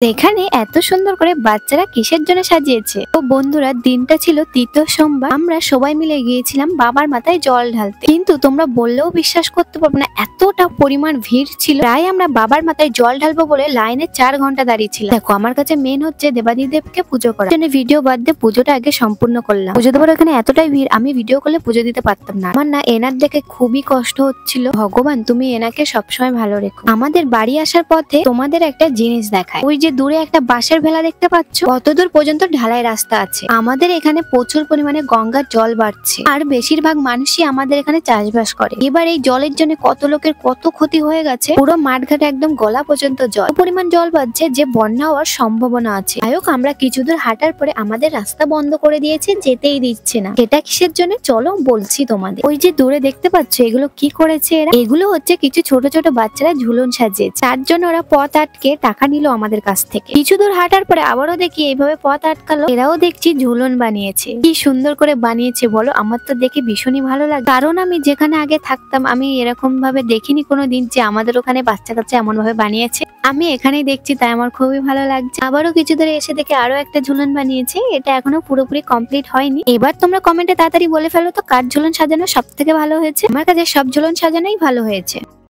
এখানে এত সুন্দর করে বাচ্চারা কিসের জন্য সাজিয়েছে। তো বন্ধুরা, দিনটা ছিল তৃতীয় সোমবার। আমরা সবাই মিলে গিয়েছিলাম বাবার মাথায় জল ঢালতে, কিন্তু তোমরা বললেও বিশ্বাস করতে পারবে না, এতটা পরিমাণ ভিড় ছিল। প্রায় আমরা বাবার মাথায় জল ঢালবো বলে লাইনে 4 ঘন্টা দাঁড়িয়ে ছিলাম। দেখো, আমার কাছে মেন হচ্ছে দেবাদিদেবকে পুজো করা। ভিডিও বাদ দিয়ে পুজোটা আগে সম্পূর্ণ করলাম। পুজো দেবার এখানে এতটাই ভিড়, আমি ভিডিও করলে পুজো দিতে পারতাম না। আমার না এনার দেখে খুবই কষ্ট হচ্ছিল। ভগবান, তুমি এনাকে সবসময় ভালো রেখো। আমাদের বাড়ি আসার পথে তোমাদের একটা জিনিস দেখায়, ওই যে দূরে একটা বাঁশের ভেলা দেখতে পাচ্ছ, কতদূর পর্যন্ত ঢালাই রাস্তা আছে। আমাদের এখানে প্রচুর পরিমাণে গঙ্গার জল বাড়ছে, আর বেশিরভাগ মানুষই আমাদের এখানে চাষবাস করে। এবার এই জলের জন্য কত লোকের কত ক্ষতি হয়ে গেছে, পুরো মাঠঘাটে একদম গলা পর্যন্ত জল। পরিমাণ জল বাড়ছে যে বন্যা হওয়ার সম্ভাবনা আছে। যাই আমরা কিছু দূর হাঁটার পরে আমাদের রাস্তা বন্ধ করে দিয়েছে, যেতেই দিচ্ছে না। এটা কিসের জন্য চলো বলছি তোমাদের। ওই যে দূরে দেখতে পাচ্ছ, এগুলো কি করেছে এরা? এগুলো হচ্ছে কিছু ছোট ছোট বাচ্চারা ঝুলন সাজিয়েছে, তার জন্য ওরা পথ আটকে টাকা নিল আমাদের কাছ থেকে। কিছু দূর হাঁটার পরে আবারও দেখি এইভাবে পথ আটকালো। এরাও দেখছি ঝুলন বানিয়েছে। কি সুন্দর করে বানিয়েছে বলো, আমার তো দেখে ভীষণই ভালো লাগে। কারণ আমি যেখানে আগে থাকতাম, আমি এরকম ভাবে দেখিনি কোনোদিন যে আমাদের ওখানে বাচ্চা কাচ্চা এমন ভাবে বানিয়েছে। আমি এখানেই দেখছি, তাই আমার খুবই ভালো লাগছে। আবারও কিছু দূরে এসে দেখে আরো একটা ঝুলন বানিয়েছে। এটা এখনো পুরোপুরি কমপ্লিট হয়নি। এবার তোমরা কমেন্টে তাড়াতাড়ি বলে ফেলো তো, কার ঝুলন সাজানো সব থেকে ভালো হয়েছে। আমার কাছে সব ঝুলন সাজানোই ভালো হয়েছে।